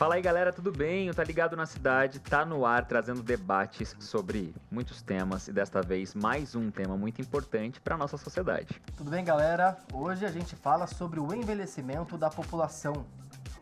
Fala aí, galera, tudo bem? O Tá Ligado na Cidade tá no ar trazendo debates sobre muitos temas e desta vez mais um tema muito importante para nossa sociedade. Tudo bem, galera? Hoje a gente fala sobre o envelhecimento da população.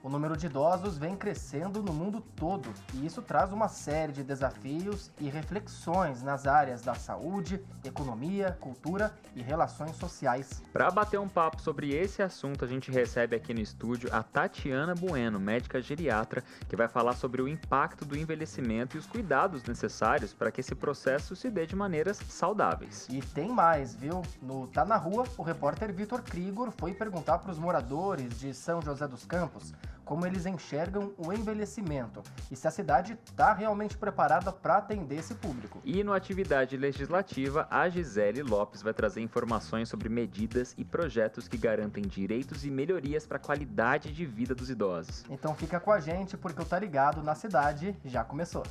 O número de idosos vem crescendo no mundo todo e isso traz uma série de desafios e reflexões nas áreas da saúde, economia, cultura e relações sociais. Para bater um papo sobre esse assunto, a gente recebe aqui no estúdio a Tatiana Bueno, médica geriatra, que vai falar sobre o impacto do envelhecimento e os cuidados necessários para que esse processo se dê de maneiras saudáveis. E tem mais, viu? No Tá na Rua, o repórter Vitor Krigor foi perguntar para os moradores de São José dos Campos como eles enxergam o envelhecimento e se a cidade está realmente preparada para atender esse público. E no Atividade Legislativa, a Gisele Lopes vai trazer informações sobre medidas e projetos que garantem direitos e melhorias para a qualidade de vida dos idosos. Então fica com a gente porque o Tá Ligado na Cidade já começou.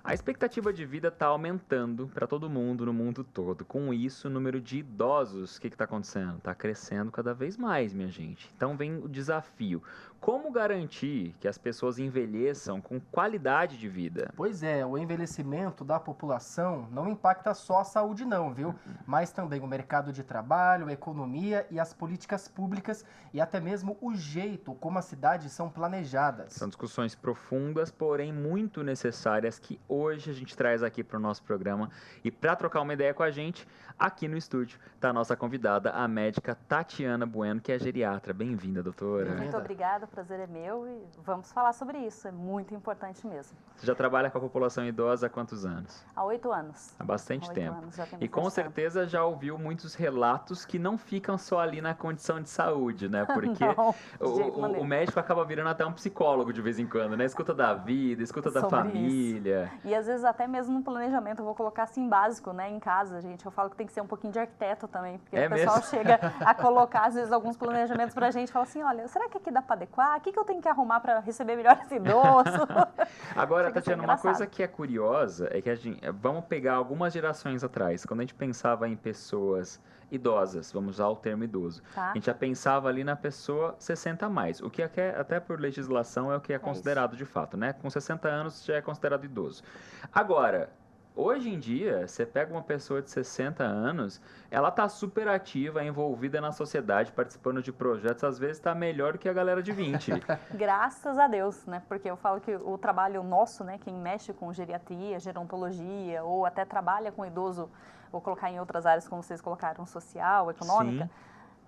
A expectativa de vida está aumentando para todo mundo, no mundo todo. Com isso, o número de idosos, o que está acontecendo? Está crescendo cada vez mais, minha gente. Então vem o desafio. Como garantir que as pessoas envelheçam com qualidade de vida? Pois é, o envelhecimento da população não impacta só a saúde não, viu? Mas também o mercado de trabalho, a economia e as políticas públicas e até mesmo o jeito como as cidades são planejadas. São discussões profundas, porém muito necessárias, que hoje a gente traz aqui para o nosso programa. E para trocar uma ideia com a gente, aqui no estúdio está a nossa convidada, a médica Tatiana Bueno, que é geriatra. Bem-vinda, doutora. Muito obrigada, o prazer é meu e vamos falar sobre isso, é muito importante mesmo. Você já trabalha com a população idosa há quantos anos? Há 8 anos. Há bastante tempo. Anos, e com certeza já ouviu muitos relatos que não ficam só ali na condição de saúde, né? Porque não, o médico acaba virando até um psicólogo de vez em quando, né? Escuta da vida, escuta da família. Isso. E às vezes até mesmo no planejamento, eu vou colocar assim básico, né? Em casa, gente, eu falo que tem que ser um pouquinho de arquiteto também, porque o pessoal chega a colocar às vezes alguns planejamentos pra gente e fala assim, olha, será que aqui dá pra adequar? O que eu tenho que arrumar para receber melhor esse idoso? Agora, Tatiana, uma coisa que é curiosa é que vamos pegar algumas gerações atrás, quando a gente pensava em pessoas idosas, vamos usar o termo idoso, a gente já pensava ali na pessoa 60 a mais, o que até por legislação é o que é considerado de fato, né? Com 60 anos já é considerado idoso. Agora, hoje em dia, você pega uma pessoa de 60 anos, ela tá super ativa, envolvida na sociedade, participando de projetos, às vezes tá melhor do que a galera de 20. Graças a Deus, né? Porque eu falo que o trabalho nosso, né, quem mexe com geriatria, gerontologia, ou até trabalha com idoso, vou colocar em outras áreas, como vocês colocaram, social, econômica,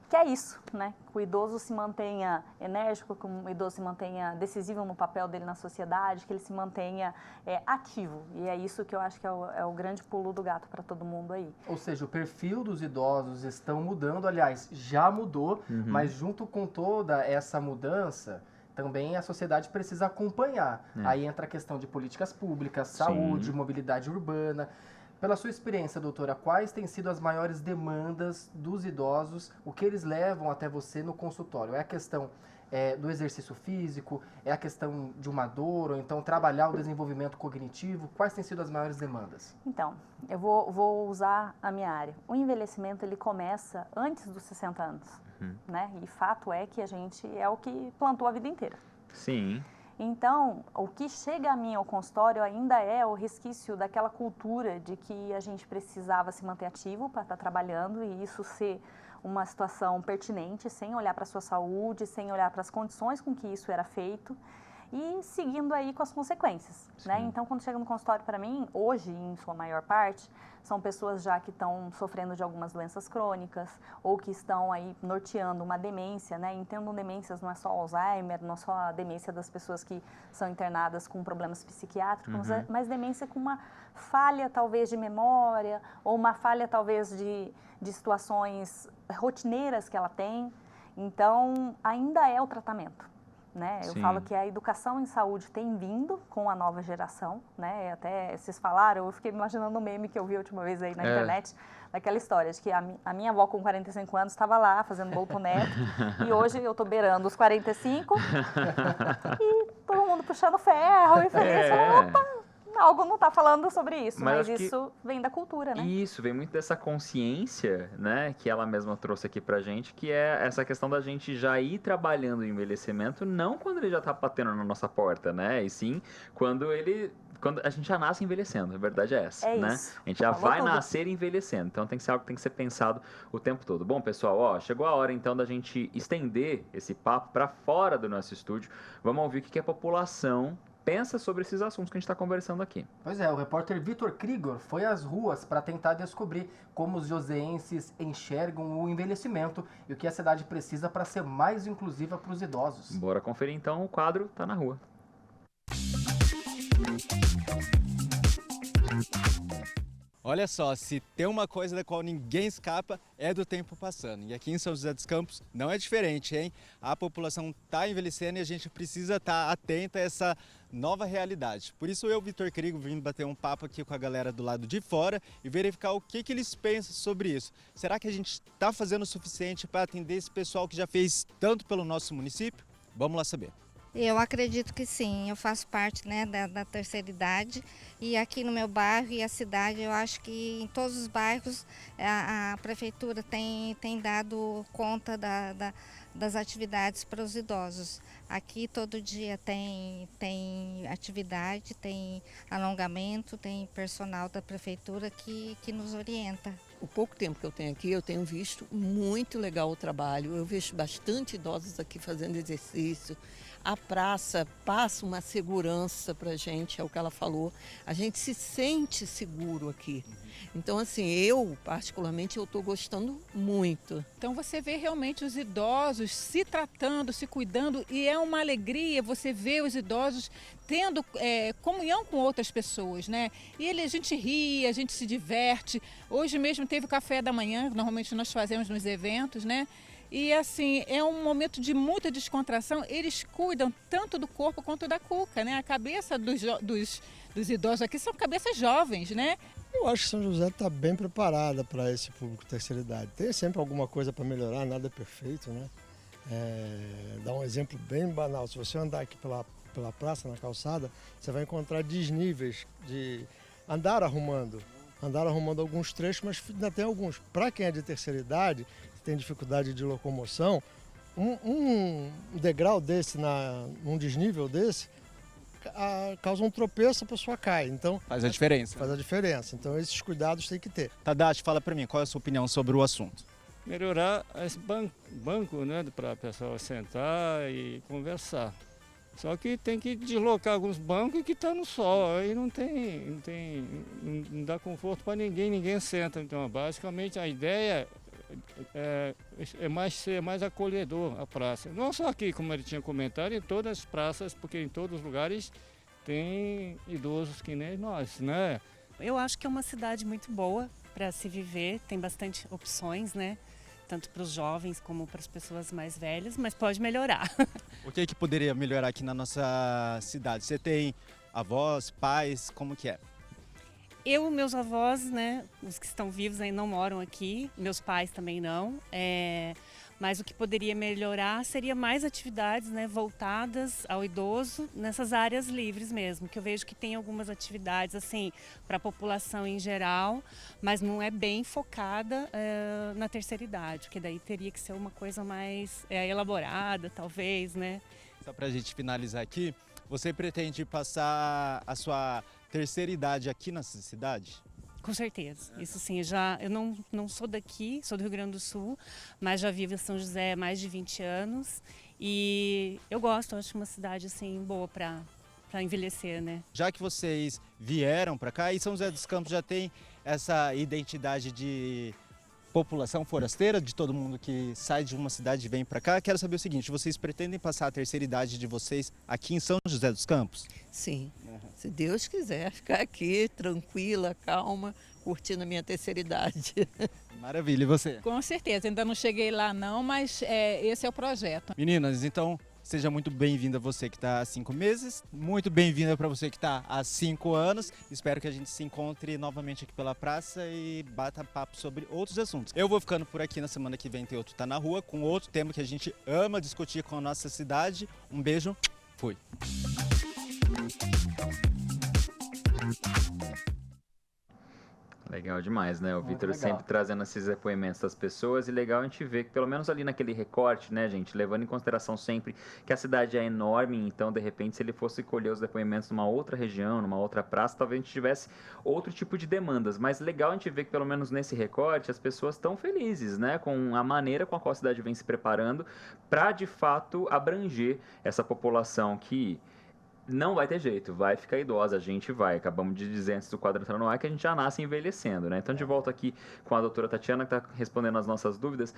que é isso, né? Que o idoso se mantenha enérgico, que o idoso se mantenha decisivo no papel dele na sociedade, que ele se mantenha ativo. E é isso que eu acho que é o grande pulo do gato para todo mundo aí. Ou seja, o perfil dos idosos estão mudando, aliás, já mudou, mas junto com toda essa mudança, também a sociedade precisa acompanhar. Aí entra a questão de políticas públicas, saúde, mobilidade urbana. Pela sua experiência, doutora, quais têm sido as maiores demandas dos idosos, o que eles levam até você no consultório? É a questão do exercício físico, é a questão de uma dor, ou então trabalhar o desenvolvimento cognitivo? Quais têm sido as maiores demandas? Então, eu vou usar a minha área. O envelhecimento, ele começa antes dos 60 anos, né? E fato é que a gente é o que plantou a vida inteira. Sim. Então, o que chega a mim ao consultório ainda é o resquício daquela cultura de que a gente precisava se manter ativo para estar trabalhando e isso ser uma situação pertinente, sem olhar para a sua saúde, sem olhar para as condições com que isso era feito e seguindo aí com as consequências, né? Então, quando chega no consultório para mim, hoje, em sua maior parte, são pessoas já que estão sofrendo de algumas doenças crônicas ou que estão aí norteando uma demência, né? Entendam, demências não é só Alzheimer, não é só a demência das pessoas que são internadas com problemas psiquiátricos, mas demência com uma falha talvez de memória ou uma falha talvez de situações rotineiras que ela tem. Então, ainda é o tratamento. Né? Eu falo que a educação em saúde tem vindo com a nova geração, né? Até vocês falaram, eu fiquei imaginando um meme que eu vi a última vez aí na internet, daquela história de que a minha avó com 45 anos estava lá fazendo bolo pro neto e hoje eu tô beirando os 45 e todo mundo puxando ferro e feliz, falando, opa, algo não está falando sobre isso, mas isso vem da cultura, né? Isso, vem muito dessa consciência, né, que ela mesma trouxe aqui pra gente, que é essa questão da gente já ir trabalhando o envelhecimento, não quando ele já tá batendo na nossa porta, né, e sim quando a gente já nasce envelhecendo, a verdade é essa, né? Isso. A gente já vai nascer envelhecendo, então tem que ser algo que tem que ser pensado o tempo todo. Bom, pessoal, ó, chegou a hora então da gente estender esse papo para fora do nosso estúdio. Vamos ouvir o que a população pensa sobre esses assuntos que a gente está conversando aqui. Pois é, o repórter Vitor Krigor foi às ruas para tentar descobrir como os joseenses enxergam o envelhecimento e o que a cidade precisa para ser mais inclusiva para os idosos. Bora conferir então, o quadro Tá na Rua. Olha só, se tem uma coisa da qual ninguém escapa, é do tempo passando. E aqui em São José dos Campos não é diferente, hein? A população está envelhecendo e a gente precisa estar atenta a essa nova realidade. Por isso eu, Vitor Krigor, vim bater um papo aqui com a galera do lado de fora e verificar o que eles pensam sobre isso. Será que a gente está fazendo o suficiente para atender esse pessoal que já fez tanto pelo nosso município? Vamos lá saber. Eu acredito que sim, eu faço parte, né, da terceira idade e aqui no meu bairro e a cidade, eu acho que em todos os bairros a prefeitura tem dado conta das atividades para os idosos. Aqui todo dia tem atividade, tem alongamento, tem personal da prefeitura que nos orienta. O pouco tempo que eu tenho aqui, eu tenho visto muito legal o trabalho. Eu vejo bastante idosos aqui fazendo exercício. A praça passa uma segurança para a gente, é o que ela falou. A gente se sente seguro aqui. Então, assim, eu, particularmente, eu estou gostando muito. Então, você vê realmente os idosos se tratando, se cuidando, e é uma alegria você ver os idosos tendo comunhão com outras pessoas, né? E a gente ri, a gente se diverte. Hoje mesmo teve o café da manhã, normalmente nós fazemos nos eventos, né? E assim, é um momento de muita descontração. Eles cuidam tanto do corpo quanto da cuca, né? A cabeça dos idosos aqui são cabeças jovens, né? Eu acho que São José está bem preparada para esse público de terceira idade. Tem sempre alguma coisa para melhorar, nada é perfeito, né? Dar um exemplo bem banal. Se você andar aqui pela praça, na calçada, você vai encontrar desníveis de andar arrumando alguns trechos, mas ainda tem alguns. Para quem é de terceira idade, tem dificuldade de locomoção, um degrau desse, num desnível desse, causa um tropeço, a pessoa cai. Então, faz a diferença. Faz a diferença. Então esses cuidados tem que ter. Tadashi, fala para mim, qual é a sua opinião sobre o assunto? Melhorar esse banco, né, para o pessoal sentar e conversar. Só que tem que deslocar alguns bancos que estão no sol, aí não dá conforto para ninguém senta. Então, basicamente, a ideia é ser mais acolhedor a praça. Não só aqui, como ele tinha comentado, em todas as praças, porque em todos os lugares tem idosos que nem nós, né? Eu acho que é uma cidade muito boa para se viver, tem bastante opções, né? Tanto para os jovens como para as pessoas mais velhas, mas pode melhorar. O que poderia melhorar aqui na nossa cidade? Você tem avós, pais, como que é? Meus avós, né, os que estão vivos ainda não moram aqui, meus pais também não. Mas o que poderia melhorar seria mais atividades, né, voltadas ao idoso nessas áreas livres mesmo, que eu vejo que tem algumas atividades assim para a população em geral, mas não é bem focada na terceira idade, que daí teria que ser uma coisa mais elaborada, talvez, né? Só para a gente finalizar aqui, você pretende passar a sua terceira idade aqui nessa cidade? Com certeza, isso sim, eu não sou daqui, sou do Rio Grande do Sul, mas já vivo em São José há mais de 20 anos e eu gosto, acho uma cidade assim boa para envelhecer, né? Já que vocês vieram para cá, e São José dos Campos já tem essa identidade de população forasteira, de todo mundo que sai de uma cidade e vem para cá, quero saber o seguinte, vocês pretendem passar a terceira idade de vocês aqui em São José dos Campos? Sim, se Deus quiser, ficar aqui tranquila, calma, curtindo a minha terceira idade. Maravilha, e você? Com certeza, ainda não cheguei lá não, mas esse é o projeto. Meninas, então seja muito bem-vinda você que está há 5 meses, muito bem-vinda para você que está há 5 anos. Espero que a gente se encontre novamente aqui pela praça e bata papo sobre outros assuntos. Eu vou ficando por aqui, na semana que vem tem outro Tá na Rua, com outro tema que a gente ama discutir com a nossa cidade. Um beijo, fui! Legal demais, né? O Vitor sempre trazendo esses depoimentos das pessoas, e legal a gente ver que pelo menos ali naquele recorte, né, gente, levando em consideração sempre que a cidade é enorme, então de repente se ele fosse colher os depoimentos numa outra região, numa outra praça, talvez a gente tivesse outro tipo de demandas, mas legal a gente ver que pelo menos nesse recorte as pessoas estão felizes, né, com a maneira com a qual a cidade vem se preparando para de fato abranger essa população que não vai ter jeito, vai ficar idosa, a gente vai. Acabamos de dizer antes do quadro entrar no ar que a gente já nasce envelhecendo, né? Então, de volta aqui com a doutora Tatiana, que está respondendo as nossas dúvidas.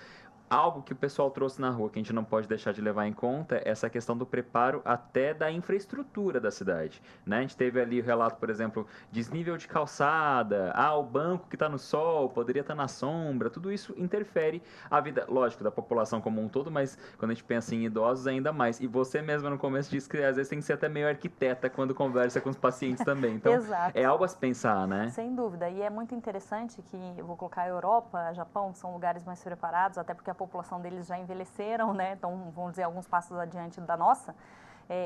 Algo que o pessoal trouxe na rua, que a gente não pode deixar de levar em conta, é essa questão do preparo até da infraestrutura da cidade, né? A gente teve ali o relato, por exemplo, desnível de calçada, o banco que está no sol, poderia estar na sombra, tudo isso interfere a vida, lógico, da população como um todo, mas quando a gente pensa em idosos, ainda mais. E você mesma no começo disse que às vezes tem que ser até meio arquiteta quando conversa com os pacientes também. Então, é algo a se pensar, né? Sem dúvida. E é muito interessante que, eu vou colocar a Europa, Japão, são lugares mais preparados, até porque a população deles já envelheceram, né? Então, vamos dizer, alguns passos adiante da nossa.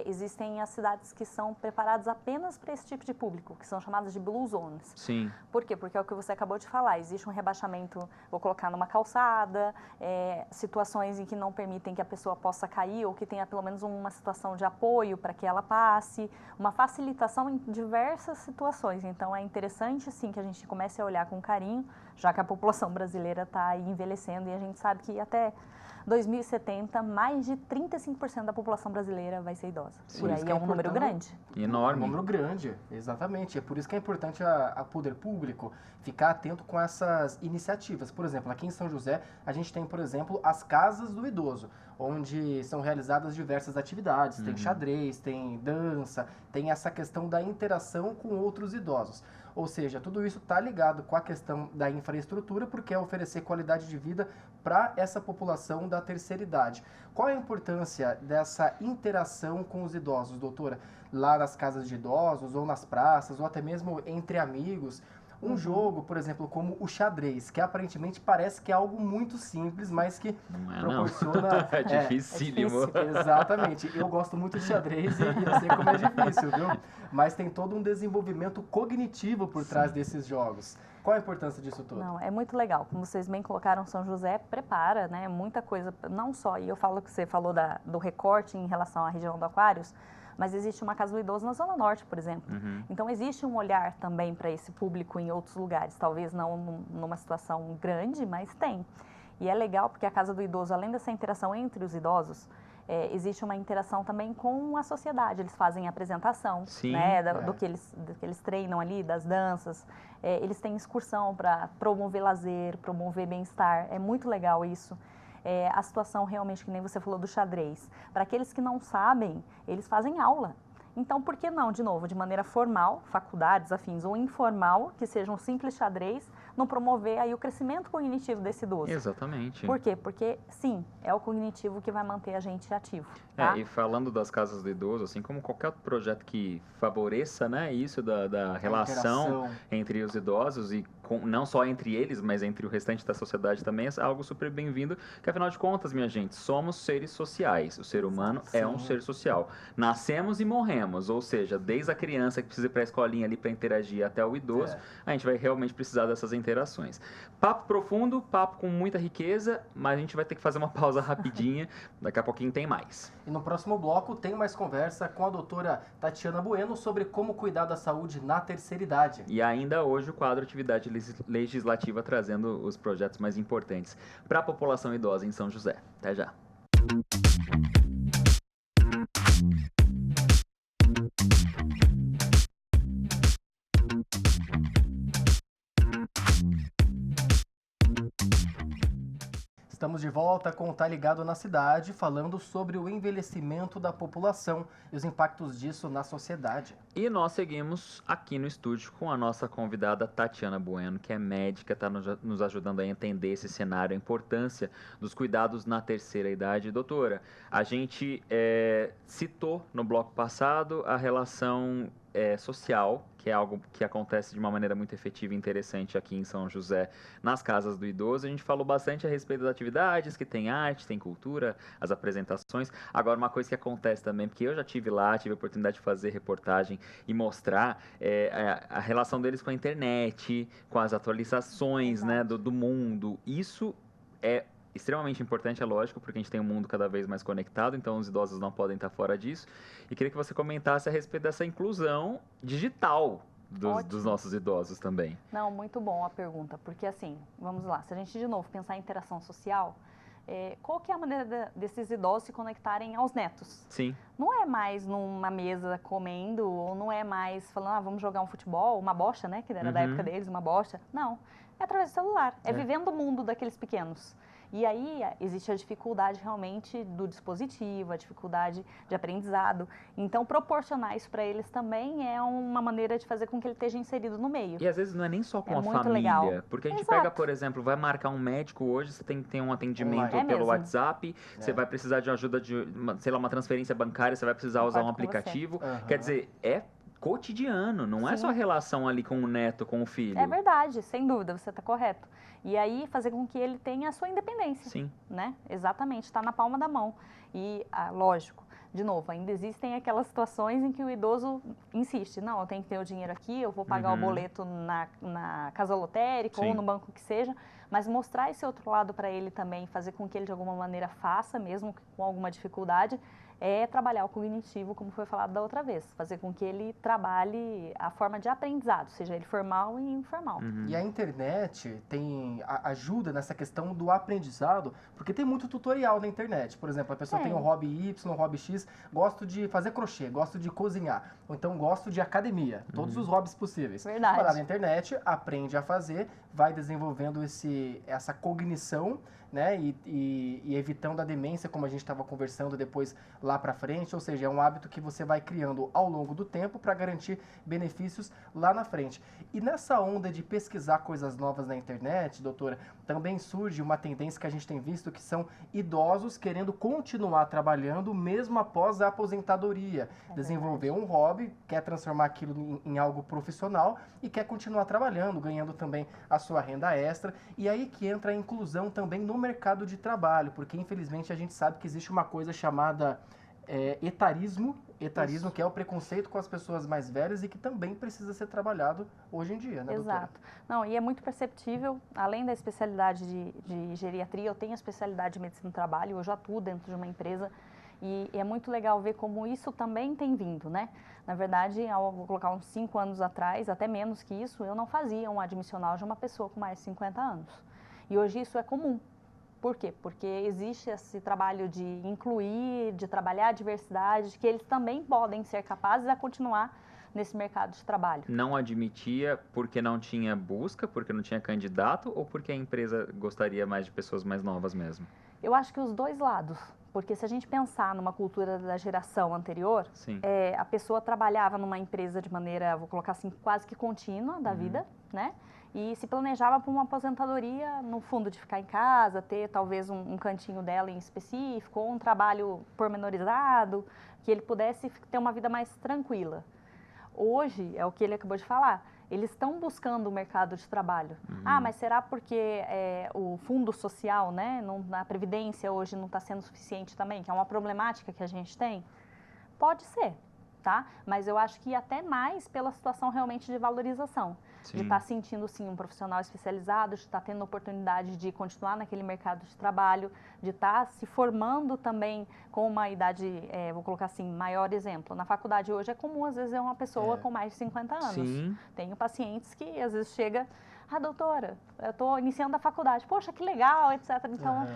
Existem as cidades que são preparadas apenas para esse tipo de público, que são chamadas de blue zones. Sim. Por quê? Porque é o que você acabou de falar, existe um rebaixamento, vou colocar numa calçada, situações em que não permitem que a pessoa possa cair ou que tenha pelo menos uma situação de apoio para que ela passe, uma facilitação em diversas situações. Então, é interessante, sim, que a gente comece a olhar com carinho, já que a população brasileira está aí envelhecendo e a gente sabe que até 2070, mais de 35% da população brasileira vai ser idosa. Sim, e aí é um número grande. Enorme. Um número grande, exatamente. É por isso que é importante a poder público ficar atento com essas iniciativas. Por exemplo, aqui em São José, a gente tem, por exemplo, as casas do idoso, onde são realizadas diversas atividades. Tem xadrez, tem dança, tem essa questão da interação com outros idosos. Ou seja, tudo isso está ligado com a questão da infraestrutura, porque é oferecer qualidade de vida para essa população da terceira idade. Qual é a importância dessa interação com os idosos, doutora? Lá nas casas de idosos, ou nas praças, ou até mesmo entre amigos. Um jogo, por exemplo, como o xadrez, que aparentemente parece que é algo muito simples, mas que proporciona... É dificílimo. Exatamente. Eu gosto muito de xadrez e eu sei como é difícil, viu? Mas tem todo um desenvolvimento cognitivo por trás desses jogos. Qual a importância disso tudo? Não, é muito legal. Como vocês bem colocaram, São José prepara, né, muita coisa, não só, e eu falo que você falou do recorte em relação à região do Aquários, mas existe uma casa do idoso na Zona Norte, por exemplo. Então, existe um olhar também para esse público em outros lugares, talvez não numa situação grande, mas tem. E é legal porque a casa do idoso, além dessa interação entre os idosos, existe uma interação também com a sociedade. Eles fazem apresentação, né, do que eles treinam ali, das danças. Eles têm excursão para promover lazer, promover bem-estar. É muito legal isso. A situação realmente, que nem você falou do xadrez. Para aqueles que não sabem, eles fazem aula. Então, por que não, de novo, de maneira formal, faculdades, afins, ou informal, que seja um simples xadrez, não promover aí o crescimento cognitivo desse idoso? Exatamente. Por quê? Porque, sim, é o cognitivo que vai manter a gente ativo. Tá? E falando das casas do idoso, assim como qualquer outro projeto que favoreça, né, isso da relação entre os idosos e não só entre eles, mas entre o restante da sociedade também, é algo super bem-vindo, que afinal de contas, minha gente, somos seres sociais. O ser humano é um ser social. Nascemos e morremos, ou seja, desde a criança que precisa ir para a escolinha ali para interagir até o idoso, a gente vai realmente precisar dessas interações. Papo profundo, papo com muita riqueza, mas a gente vai ter que fazer uma pausa rapidinha, daqui a pouquinho tem mais. E no próximo bloco tem mais conversa com a doutora Tatiana Bueno sobre como cuidar da saúde na terceira idade. E ainda hoje o quadro Atividade Legislativa trazendo os projetos mais importantes para a população idosa em São José. Até já. Estamos de volta com o Tá Ligado na Cidade, falando sobre o envelhecimento da população e os impactos disso na sociedade. E nós seguimos aqui no estúdio com a nossa convidada Tatiana Bueno, que é médica, está nos ajudando a entender esse cenário, a importância dos cuidados na terceira idade. Doutora, a gente citou no bloco passado a relação social, que é algo que acontece de uma maneira muito efetiva e interessante aqui em São José, nas casas do idoso. A gente falou bastante a respeito das atividades, que tem arte, tem cultura, as apresentações. Agora, uma coisa que acontece também, porque eu já tive lá, tive a oportunidade de fazer reportagem e mostrar a relação deles com a internet, com as atualizações, né, do mundo. Isso é extremamente importante, é lógico, porque a gente tem um mundo cada vez mais conectado, então os idosos não podem estar fora disso. E queria que você comentasse a respeito dessa inclusão digital dos nossos idosos também. Não, muito bom a pergunta, porque assim, vamos lá, se a gente de novo pensar em interação social, qual que é a maneira desses idosos se conectarem aos netos? Sim. Não é mais numa mesa comendo, ou não é mais falando, vamos jogar um futebol, uma bocha, né, que era da época deles, uma bocha. Não, é através do celular, é vivendo o mundo daqueles pequenos. E aí existe a dificuldade realmente do dispositivo, a dificuldade de aprendizado. Então, proporcionar isso para eles também é uma maneira de fazer com que ele esteja inserido no meio. E às vezes não é nem só com a família. Legal. Porque a gente pega, por exemplo, vai marcar um médico hoje, você tem que ter um atendimento pelo mesmo. WhatsApp, você vai precisar de ajuda de, sei lá, uma transferência bancária, você vai precisar usar um aplicativo. Quer dizer, é cotidiano, não é só a relação ali com o neto, com o filho. É verdade, sem dúvida, você está correto. E aí fazer com que ele tenha a sua independência. Sim. Né? Exatamente, está na palma da mão. E, lógico, de novo, ainda existem aquelas situações em que o idoso insiste. Não, eu tenho que ter o dinheiro aqui, eu vou pagar o boleto na casa lotérica ou no banco que seja. Mas mostrar esse outro lado para ele também, fazer com que ele de alguma maneira faça, mesmo com alguma dificuldade, é trabalhar o cognitivo, como foi falado da outra vez. Fazer com que ele trabalhe a forma de aprendizado, seja ele formal e informal. E a internet ajuda nessa questão do aprendizado, porque tem muito tutorial na internet. Por exemplo, a pessoa tem um hobby Y, um hobby X, gosto de fazer crochê, gosto de cozinhar, ou então gosto de academia, todos os hobbies possíveis. Verdade. Vai lá na internet, aprende a fazer, vai desenvolvendo essa cognição, né, e evitando a demência, como a gente estava conversando depois lá para frente, ou seja, é um hábito que você vai criando ao longo do tempo para garantir benefícios lá na frente. E nessa onda de pesquisar coisas novas na internet, doutora, também surge uma tendência que a gente tem visto, que são idosos querendo continuar trabalhando mesmo após a aposentadoria, desenvolver um hobby, quer transformar aquilo em algo profissional e quer continuar trabalhando, ganhando também a sua renda extra, e aí que entra a inclusão também no mercado de trabalho, porque infelizmente a gente sabe que existe uma coisa chamada etarismo, que é o preconceito com as pessoas mais velhas e que também precisa ser trabalhado hoje em dia, né, doutora? Exato. Não, e é muito perceptível, além da especialidade de geriatria, eu tenho a especialidade de medicina do trabalho, eu já atuo dentro de uma empresa e é muito legal ver como isso também tem vindo, né? Na verdade, vou colocar uns 5 anos atrás, até menos que isso, eu não fazia um admissional de uma pessoa com mais de 50 anos. E hoje isso é comum. Por quê? Porque existe esse trabalho de incluir, de trabalhar a diversidade, de que eles também podem ser capazes de continuar nesse mercado de trabalho. Não admitia porque não tinha busca, porque não tinha candidato ou porque a empresa gostaria mais de pessoas mais novas mesmo? Eu acho que os dois lados. Porque se a gente pensar numa cultura da geração anterior, a pessoa trabalhava numa empresa de maneira, vou colocar assim, quase que contínua da vida, né? E se planejava para uma aposentadoria, no fundo, de ficar em casa, ter talvez um cantinho dela em específico, ou um trabalho pormenorizado, que ele pudesse ter uma vida mais tranquila. Hoje, é o que ele acabou de falar, eles estão buscando o mercado de trabalho. Mas será porque o fundo social, né, a Previdência hoje não está sendo suficiente também, que é uma problemática que a gente tem? Pode ser, tá? Mas eu acho que até mais pela situação realmente de valorização. De estar sentindo, sim, um profissional especializado, de estar tendo oportunidade de continuar naquele mercado de trabalho, de estar se formando também com uma idade, vou colocar assim, maior exemplo. Na faculdade hoje é comum, às vezes, ver uma pessoa com mais de 50 anos. Sim. Tenho pacientes que, às vezes, chega... doutora, eu estou iniciando a faculdade. Poxa, que legal, etc. Então,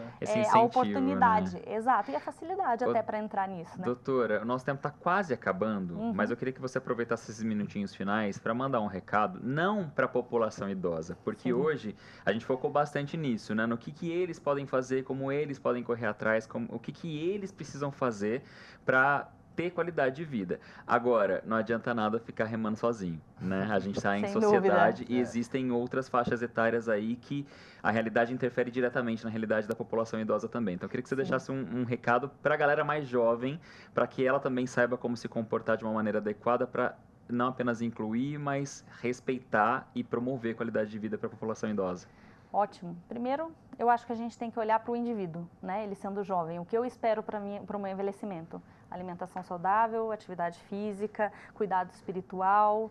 a oportunidade. Né? Exato, e a facilidade até para entrar nisso, né? Doutora, o nosso tempo está quase acabando, mas eu queria que você aproveitasse esses minutinhos finais para mandar um recado, não para a população idosa, porque hoje a gente focou bastante nisso, né? No que eles podem fazer, como eles podem correr atrás, o que eles precisam fazer para ter qualidade de vida. Agora, não adianta nada ficar remando sozinho, né? A gente está em sociedade e existem outras faixas etárias aí que a realidade interfere diretamente na realidade da população idosa também. Então, eu queria que você deixasse um recado para a galera mais jovem, para que ela também saiba como se comportar de uma maneira adequada para não apenas incluir, mas respeitar e promover qualidade de vida para a população idosa? Ótimo. Primeiro, eu acho que a gente tem que olhar para o indivíduo, né? Ele sendo jovem. O que eu espero para o meu envelhecimento? Alimentação saudável, atividade física, cuidado espiritual,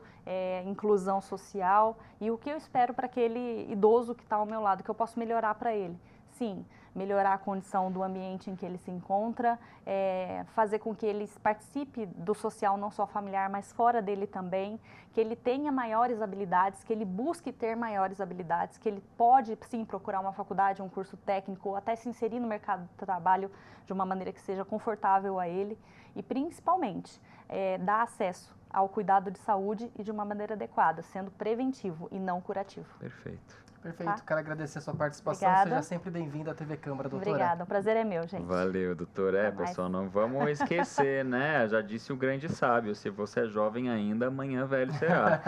inclusão social. E o que eu espero para aquele idoso que está ao meu lado, que eu posso melhorar para ele? Sim, melhorar a condição do ambiente em que ele se encontra, fazer com que ele participe do social, não só familiar, mas fora dele também, que ele tenha maiores habilidades, que ele busque ter maiores habilidades, que ele pode sim procurar uma faculdade, um curso técnico, ou até se inserir no mercado de trabalho de uma maneira que seja confortável a ele e principalmente dar acesso ao cuidado de saúde e de uma maneira adequada, sendo preventivo e não curativo. Perfeito. Perfeito, quero agradecer a sua participação. Obrigada. Seja sempre bem-vinda à TV Câmara, doutora. Obrigada, o prazer é meu, gente. Valeu, doutora. Pessoal, não vamos esquecer, né? Já disse o grande sábio, se você é jovem ainda, amanhã velho será.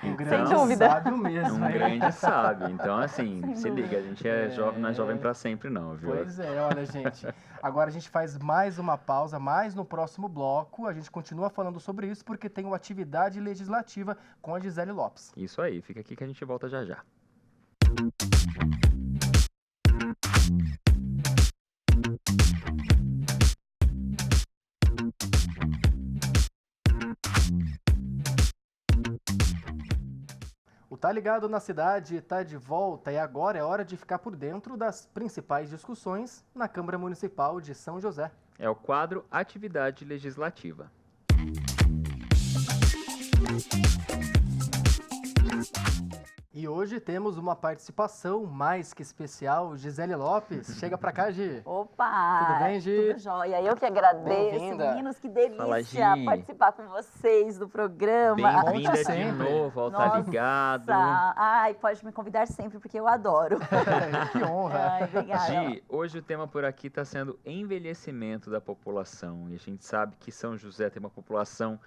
Um grande sábio mesmo. Um grande sábio. Então, assim, se liga, a gente é jovem, não é jovem para sempre não, viu? Pois é, olha, gente. Agora a gente faz mais uma pausa, mas no próximo bloco a gente continua falando sobre isso, porque tem uma atividade legislativa com a Gisele Lopes. Isso aí, fica aqui que a gente volta já já. O Tá Ligado na Cidade está de volta e agora é hora de ficar por dentro das principais discussões na Câmara Municipal de São José. É o quadro Atividade Legislativa. E hoje temos uma participação mais que especial, Gisele Lopes. Chega pra cá, Gi. Opa! Tudo bem, Gi? Tudo jóia. Eu que agradeço. Meninos, que delícia participar com vocês do programa. Bem-vinda de novo ao Tá Ligado. Ai, pode me convidar sempre, porque eu adoro. Que honra. Ai, obrigada. Gi, hoje o tema por aqui está sendo envelhecimento da população. E a gente sabe que São José tem uma população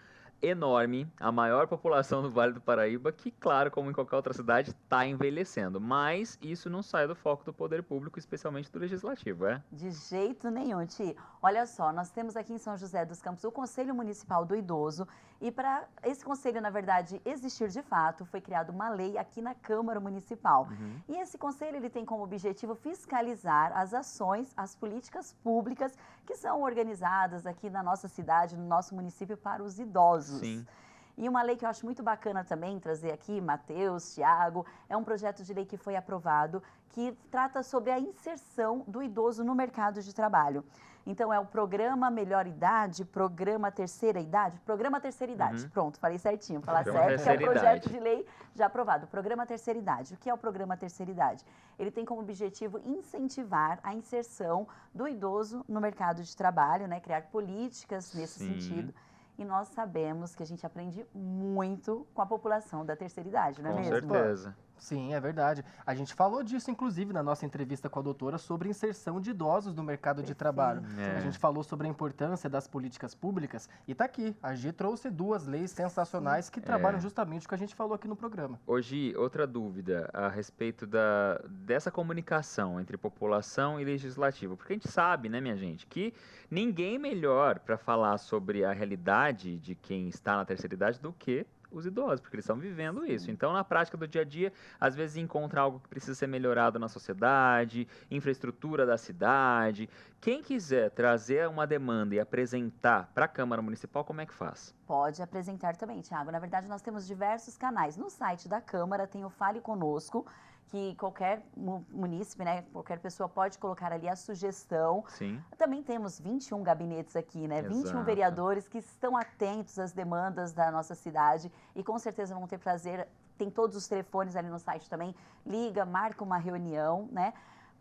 enorme, a maior população do Vale do Paraíba, que, claro, como em qualquer outra cidade, está envelhecendo. Mas isso não sai do foco do poder público, especialmente do legislativo, é? De jeito nenhum, Ti. Olha só, nós temos aqui em São José dos Campos o Conselho Municipal do Idoso e para esse conselho, na verdade, existir de fato, foi criada uma lei aqui na Câmara Municipal. E esse conselho ele tem como objetivo fiscalizar as ações, as políticas públicas que são organizadas aqui na nossa cidade, no nosso município para os idosos. Sim. E uma lei que eu acho muito bacana também trazer aqui, Matheus, Thiago, é um projeto de lei que foi aprovado que trata sobre a inserção do idoso no mercado de trabalho. Então, é o Programa Melhor Idade, Programa Terceira Idade, pronto, falei certinho, falar certo, que é o projeto de lei já aprovado. Programa Terceira Idade. O que é o Programa Terceira Idade? Ele tem como objetivo incentivar a inserção do idoso no mercado de trabalho, né, criar políticas nesse sentido. E nós sabemos que a gente aprende muito com a população da terceira idade, não é mesmo? Com certeza. Sim, é verdade. A gente falou disso, inclusive, na nossa entrevista com a doutora sobre inserção de idosos no mercado de trabalho. A gente falou sobre a importância das políticas públicas e tá aqui. A Gi trouxe 2 leis sensacionais que trabalham justamente o que a gente falou aqui no programa. Hoje, outra dúvida a respeito dessa comunicação entre população e legislativo. Porque a gente sabe, né, minha gente, que ninguém melhor para falar sobre a realidade de quem está na terceira idade do que os idosos, porque eles estão vivendo isso. Então, na prática do dia a dia, às vezes encontra algo que precisa ser melhorado na sociedade, infraestrutura da cidade. Quem quiser trazer uma demanda e apresentar para a Câmara Municipal, como é que faz? Pode apresentar também, Thiago. Na verdade, nós temos diversos canais. No site da Câmara tem o Fale Conosco, que qualquer munícipe, né, qualquer pessoa pode colocar ali a sugestão. Sim. Também temos 21 gabinetes aqui, né? 21 vereadores que estão atentos às demandas da nossa cidade e com certeza vão ter prazer. Tem todos os telefones ali no site também. Liga, marca uma reunião, né?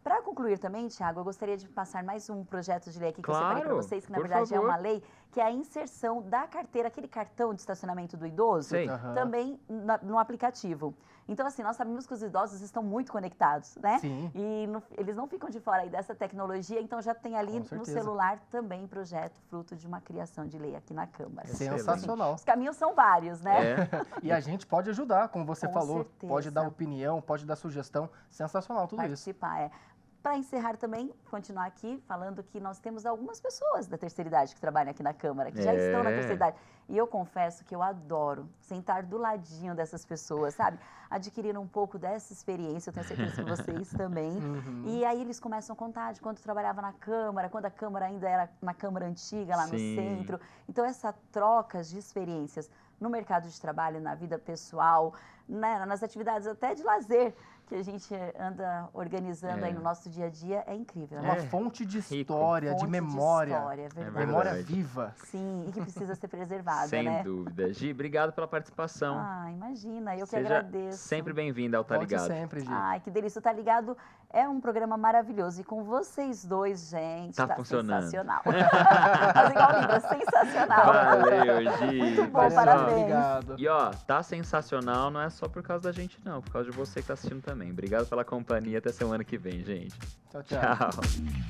Para concluir também, Thiago, eu gostaria de passar mais um projeto de lei aqui que eu separei para vocês, que na verdade é uma lei, que é a inserção da carteira, aquele cartão de estacionamento do idoso, também no aplicativo. Então, assim, nós sabemos que os idosos estão muito conectados, né? Sim. E eles não ficam de fora aí dessa tecnologia, então já tem ali no celular também projeto, fruto de uma criação de lei aqui na Câmara. Sensacional. Os caminhos são vários, né? E a gente pode ajudar, como você falou, certeza. pode dar opinião, pode dar sugestão. Sensacional tudo Participar, isso. para encerrar também, continuar aqui falando que nós temos algumas pessoas da terceira idade que trabalham aqui na Câmara, que já estão na terceira idade. E eu confesso que eu adoro sentar do ladinho dessas pessoas, sabe? Adquirir um pouco dessa experiência, eu tenho certeza que vocês também. E aí eles começam a contar de quando trabalhava na Câmara, quando a Câmara ainda era na Câmara Antiga, lá no centro. Então, essa troca de experiências no mercado de trabalho, na vida pessoal, né, nas atividades até de lazer, que a gente anda organizando aí no nosso dia a dia, é incrível. Uma fonte de história, de memória. É verdade. Memória viva. Sim, e que precisa ser preservada, Sem né? dúvida. Gi, obrigado pela participação. Ah, imagina, eu que Seja agradeço. sempre bem-vinda ao Tá Ligado. sempre, Gi. Ai, que delícia. O Tá Ligado é um programa maravilhoso. E com vocês dois, gente, tá funcionando. Sensacional. Mas igual Libra, sensacional. Valeu, Gi. Muito bom, parabéns. Obrigado. E ó, tá sensacional, não é só por causa da gente não, por causa de você que tá assistindo também. Obrigado pela companhia, até semana que vem, gente. Tchau, tchau. Tchau.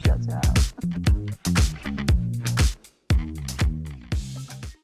Tchau, tchau.